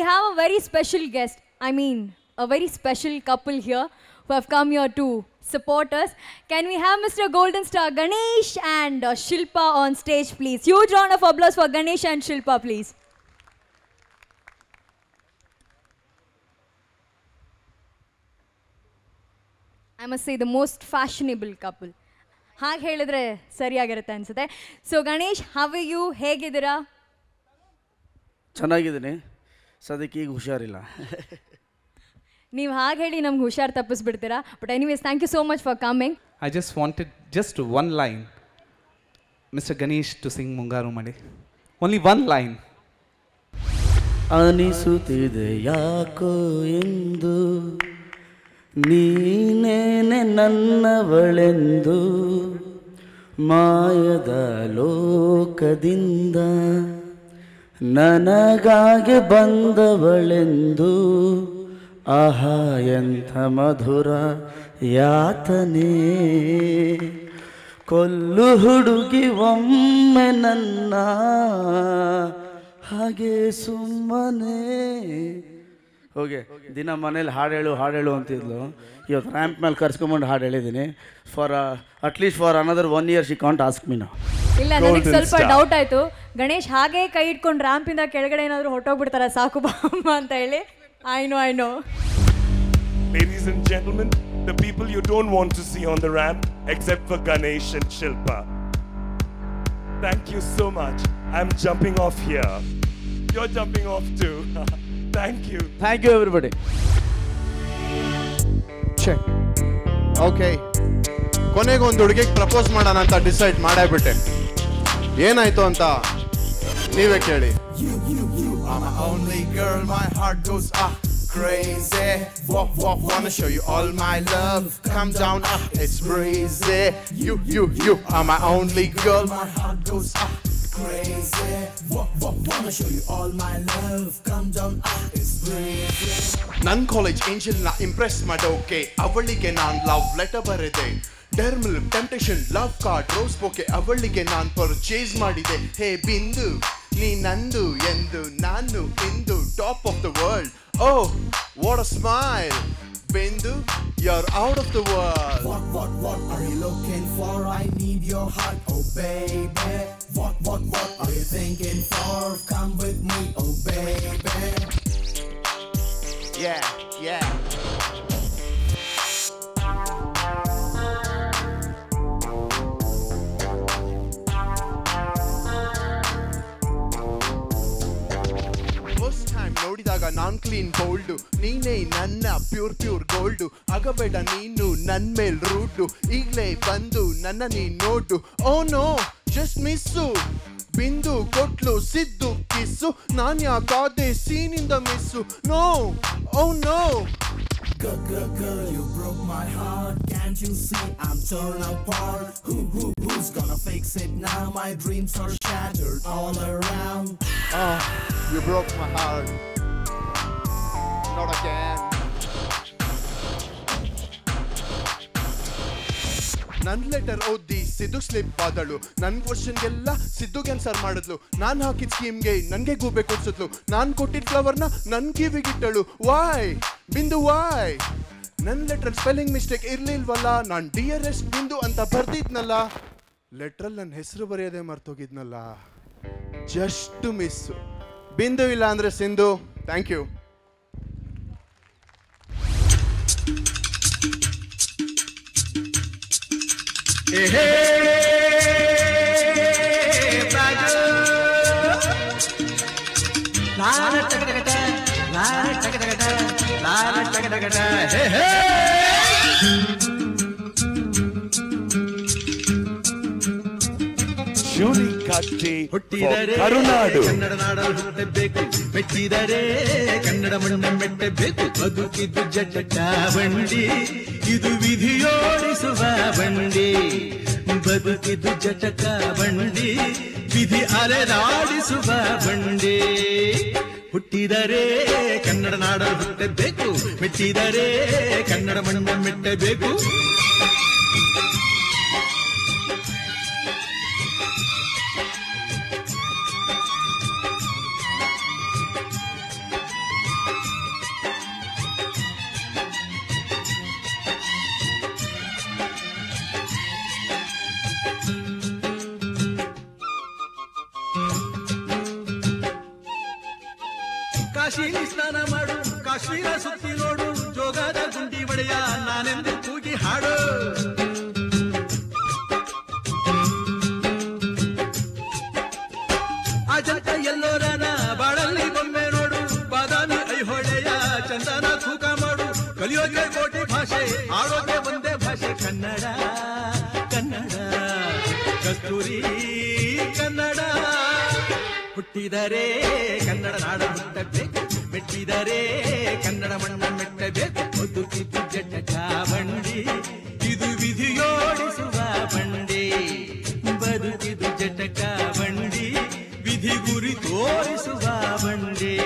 have a very special guest. I mean, a very special couple here who have come here to support us. Can we have Mr. Golden Star Ganesh and Shilpa on stage, please? Huge round of applause for Ganesh and Shilpa, please. I must say the most fashionable couple. ಹಾಗೆ ಹೇಳಿದ್ರೆ ಸರಿಯಾಗಿರುತ್ತೆ ಅನ್ಸುತ್ತೆ. So Ganesh, how are you? ಹೇಗಿದ್ದೀರಾ? ಚೆನ್ನಾಗಿದ್ದೀನಿ. ಸದ್ಯಕ್ಕೆ ಈಗ ಹುಷಾರಿಲ್ಲ. ನೀವು ಹಾಗೆ ಹೇಳಿ ನಮ್ಗೆ ಹುಷಾರು ತಪ್ಪಿಸ್ಬಿಡ್ತೀರಾ. But anyways, thank you so much for coming. I just wanted just one line, Mr. Ganesh, to sing Mungaru Made. Only one line. ಅನಿಸುತ್ತಿದೆ ಯಾಕೋ ಎಂದು ನೀನೇನೆ ನನ್ನವಳೆಂದು, ಮಾಯದ ಲೋಕದಿಂದ ನನಗಾಗಿ ಬಂದವಳೆಂದು, ಆಹಾ ಎಂಥ ಮಧುರ ಯಾತನೆ, ಕೊಲ್ಲು ಹುಡುಗಿ ಒಮ್ಮೆ ನನ್ನ ಹಾಗೆ ಸುಮ್ಮನೆ. ಹೋಗಿ ದಿನ ಮನೇಲಿ ಹಾಡು ಹೇಳು ಅಂತಿದ್ಲು. ಇವತ್ತು ರ್ಯಾಂಪ್ ಮೇಲೆ ಕರ್ಸ್ಕೊಂಬಂಡು ಹಾಡು ಹೇಳಿದ್ದೀನಿ. For at least for another 1 year she can't ask me now. ಇಲ್ಲ, ನನಗೆ ಸ್ವಲ್ಪ ಡೌಟ್ ಆಯಿತು. ಗಣೇಶ್ ಹಾಗೆ ಕೈ ಇಟ್ಕೊಂಡು ರ್ಯಾಂಪಿಂದ ಕೆಳಗಡೆ ಏನಾದರೂ ಹೊಟ್ಟೋಗ್ಬಿಡ್ತಾರ ಸಾಕು ಬಾಮ್ಮ ಅಂತ ಹೇಳಿ. I know. Ladies and gentlemen, the people you don't want to see on the ramp, except for Ganesh and Shilpa. Thank you so much. I'm jumping off here. You're jumping off too. Thank you. Thank you everybody. Check. Okay. ಕೊನೆಗೆ ಒಂದು ಹುಡುಗಿಗೆ propose ಮಾಡೋಣ ಅಂತ decide ಮಾಡೇಬಿಟ್ಟೆ. ಏನಾಯ್ತು ಅಂತ ನೀವೇ ಕೇಳಿ. I'm my only girl, my heart goes crazy. Wanna show you all my love. Come down, it's breezy. You are my only girl, my heart goes crazy. Wanna show you all my love. Come down, it's breezy. Nan college angel na impress madoke, avalige nan love letter baride. Dermal temptation love card rose bouquet avalige nan purchase madide. Hey Bindu, nee nandu endu nanu indu, top of the world. Oh, what a smile. Bindu, you're out of the world. What are you looking for? I need your heart, oh baby. What are you thinking for? Come with me, oh baby. Yeah. ನೋಡಿದಾಗ ನಾನ್ clean ಬೋಲ್ಡು, ನೀನೇ ನನ್ನ pure gold. ಆಗಬೇಡ ನೀನು ನನ್ ಮೇಲ್ rude, ಈಗ್ಲೇ ಬಂದು ನನ್ನ ನೀ ನೋಡು. Oh no, just miss. Bindu ಕೊಟ್ಲು ಸಿದ್ದು ಕಿಸ್ಸು, ನಾನ್ ಯಾಕಾದೆ ಸೀನಿಂದ miss. No, oh no. Girl, you broke my heart. Can't you see I'm torn apart? Who's gonna fix it now? My dreams are shattered all around. You broke my heart. Not again. ನನ್ letter ಓದಿ Siddu slip ಆದಳು. ನನ್ ಕ್ವಶನ್ಗೆಲ್ಲ ಸಿದ್ದುಗೆ answer ಮಾಡಿದ್ಲು. ನಾನ್ ಹಾಕಿದ ಸ್ಕೀಮ್ಗೆ ನನ್ಗೆ ಗೂಬೆ ಕೊಡ್ಸಿದ್ಲು. ನಾನ್ ಕೊಟ್ಟಿದ್ದ ಫ್ಲವರ್ನ ನನ್ ಕಿವಿಗಿಟ್ಟಳು. Y ಬಿಂದು ವಾಯ್? ನನ್ ಲೆಟರ್ ಸ್ಪೆಲ್ಲಿಂಗ್ ಮಿಸ್ಟೇಕ್ ಇರ್ಲಿಲ್ವಲ್ಲ. ನಾನ್ ಡಿಯರೆಸ್ಟ್ ಬಿಂದು ಅಂತ ಬರ್ದಿದ್ನಲ್ಲ. ಲೆಟ್ರಲ್ಲಿ ನನ್ನ ಹೆಸರು ಬರೆಯೋದೇ ಮರ್ತೋಗಿದ್ನಲ್ಲ. Just miss. ಬಿಂದು ಇಲ್ಲ ಅಂದ್ರೆ Sindhu. Thank you. Shuri Katti for Karunadu. Kannada ನಾಡಲು ಹುಟ್ಟಬೇಕು, ಮೆಟ್ಟಿದರೆ ಕನ್ನಡ ಮಣ್ಣ ಮೆಟ್ಟಬೇಕು. ಬದುಕಿದ್ದು ಜಟಕ ಬಂಡಿ, ಇದು ವಿಧಿಯೋಡಿಸುವ ಬಂಡಿ. ಬದುಕಿದ್ದು ಜಟಕ ಬಂಡಿ, ವಿಧಿ ಅಲೆದಾಡಿಸುವ ಬಂಡಿ. ಹುಟ್ಟಿದರೆ ಕನ್ನಡ ನಾಡಲು ಹುಟ್ಟಬೇಕು, ಮೆಟ್ಟಿದರೆ ಕನ್ನಡ ಮಣ್ಣ ಮೆಟ್ಟಬೇಕು. ಕಾಶಿಲಿ ಸ್ನಾನ ಮಾಡು, ಕಾಶ್ಮೀರ ಸುತ್ತಿ ನೋಡು, ಜೋಗದ ಗುಂಡಿ ಒಡೆಯ ನಾನೆಂದು ಕೂಗಿ ಹಾಡು. ಅಜಂತ ಎಲ್ಲೋರನ ಬಾಳಲ್ಲಿ ಬೊಮ್ಮೆ ನೋಡು, ಬಾದಾಮಿ ಐಹೊಳೆಯ ಚಂದನ ತೂಕ ಮಾಡು. ಕಲಿಯೋಕೆ ಕೋಟಿ ಭಾಷೆ, ಆಡೋಕೆ ಒಂದೇ ಭಾಷೆ ಕನ್ನಡ ಕನ್ನಡ ಕಸ್ತೂರಿ ಕನ್ನಡ. ಹುಟ್ಟಿದರೆ ಕನ್ನಡ ನಾಡ ಹುಟ್ಟಬೇಕು, ಮೆಟ್ಟಿದರೆ ಕನ್ನಡ ಮಣ್ಣ ಮೆಟ್ಟಬೇಕು. ಬದುಕಿದ್ದು ಜಟಕ ಬಂಡಿ, ಇದು ವಿಧಿಯೋಡಿಸುವ ಬಂಡಿ. ಬದುಕಿದು ಜಟಕ ಬಂಡಿ, ವಿಧಿ ಗುರಿ ತೋರಿಸುವ ಬಂಡಿ.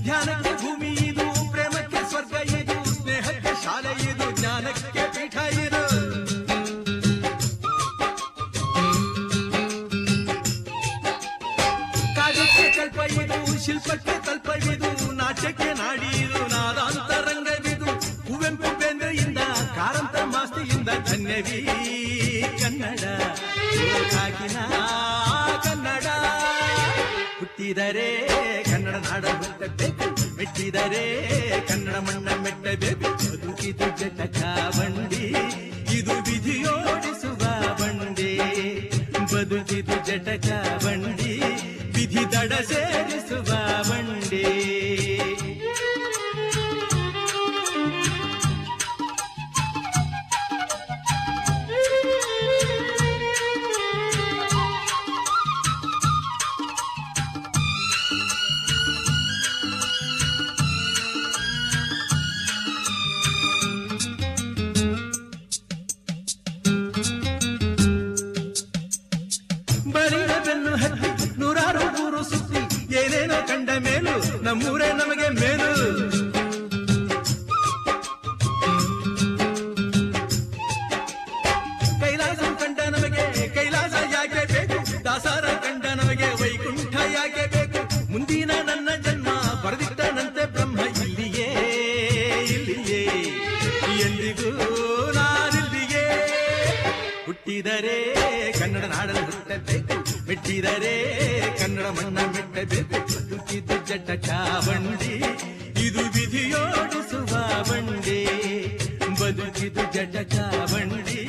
ಧ್ಯಾನಕ್ಕೆ ಭೂಮಿ ಇದು, ಪ್ರೇಮಕ್ಕೆ ಸ್ವರ್ಗ ಇದು, ಸ್ನೇಹಕ್ಕೆ ಶಾಲೆ ಇದು, ಜ್ಞಾನಕ್ಕೆ ಪೀಠ ಇದು. ಕಾವ್ಯಕ್ಕೆ ಕಲ್ಪ ಇದು, ಶಿಲ್ಪಕ್ಕೆ ಕಲ್ಪವಿದು, ನಾಟ್ಯಕ್ಕೆ ನಾಡಿ ಇದು, ನಾದಾಂತರಂಗವಿದು. ಕುವೆಂಪು ಬೇಂದ್ರೆಯಿಂದ, ಕಾರಂತ ಮಾಸ್ತಿಯಿಂದ ಧನ್ಯವೀ ಕನ್ನಡ, ಕಾಕಿನ ಕನ್ನಡ. ಹುಟ್ಟಿದರೆ ಕನ್ನಡ ನಾಡ ಹುಟ್ಟಬೇಕು, ಮೆಟ್ಟಿದರೆ ಕನ್ನಡ ಮಣ್ಣ ಮೆಟ್ಟಬೇಕು. ಬದುಕಿದು ಜಟಕ ಬಂಡಿ, ಇದು ವಿಧಿಯೋಡಿಸುವ ಬಂಡಿ. ಬದುಕಿದು ಜಟಕ ಬಂಡಿ, ವಿಧಿ ದಡ ಸೇರಿಸುವ ಬಂಡಿ. ಬರಿದ ಬೆನ್ನು ಹತ್ತಿ ನೂರಾರು ಊರು ಸುತ್ತಿ, ಏನೇನೋ ಕಂಡ ಮೇಲು ನಮ್ಮೂರೇ ನಮಗೆ ಮೇಲು. ಕೈಲಾಸ ಕಂಡ ನಮಗೆ ಕೈಲಾಸ ಯಾಕೆ ಬೇಕು, ದಾಸರ ಕಂಡ ನಮಗೆ ವೈಕುಂಠ ಯಾಕೆ ಬೇಕು. ಮುಂದಿನ ನನ್ನ ಜನ್ಮ ಬರೆದಿಟ್ಟನಂತೆ ಬ್ರಹ್ಮ ಇಲ್ಲಿಯೇ ಇಲ್ಲಿಯೇ, ಎಂದಿಗೂ ನಾನಿಲ್ಲಿಯೇ. ಹುಟ್ಟಿದರೆ ಕನ್ನಡ ನಾಡಲು ಹುಟ್ಟಬೇಕು, ಮೆಟ್ಟಿದರೆ ಕನ್ನಡ ಮಣ್ಣ ಮೆಟ್ಟಬೇಕು. ಬದುಕಿದು ಜಟಕ ಬಂಡಿ, ಇದು ವಿಧಿಯೋಡಿಸುವ ಬಂಡಿ. ಬದುಕಿದು ಜಟಕ ಬಂಡಿ,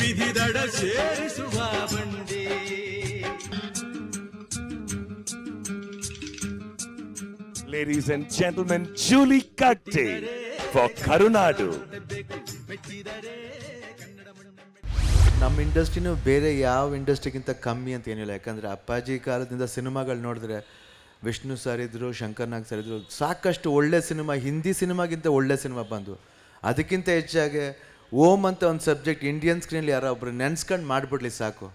ವಿಧಿ ದಡ ಸೇರಿಸುವ ಬಂಡಿ. Ladies and gentlemen, Julie Katte for Karunadu. ನಮ್ಮ ಇಂಡಸ್ಟ್ರಿನೂ ಬೇರೆ ಯಾವ ಇಂಡಸ್ಟ್ರಿಗಿಂತ ಕಮ್ಮಿ ಅಂತ ಏನಿಲ್ಲ. ಯಾಕಂದರೆ ಅಪ್ಪಾಜಿ ಕಾಲದಿಂದ ಸಿನಿಮಾಗಳು ನೋಡಿದ್ರೆ ವಿಷ್ಣು ಸರ್ ಇದ್ದರು, ಶಂಕರ್ ನಾಗ್ ಸರ್ ಇದ್ದರು, ಸಾಕಷ್ಟು ಒಳ್ಳೆ ಸಿನಿಮಾ, ಹಿಂದಿ ಸಿನಿಮಾಗಿಂತ ಒಳ್ಳೆ ಸಿನಿಮಾ ಬಂದು. ಅದಕ್ಕಿಂತ ಹೆಚ್ಚಾಗಿ ಓಮ್ ಅಂತ ಒಂದು ಸಬ್ಜೆಕ್ಟ್ ಇಂಡಿಯನ್ ಸ್ಕ್ರೀನಲ್ಲಿ ಯಾರೋ ಒಬ್ರು ನೆನ್ಸ್ಕೊಂಡು ಮಾಡಿಬಿಡ್ಲಿ ಸಾಕು.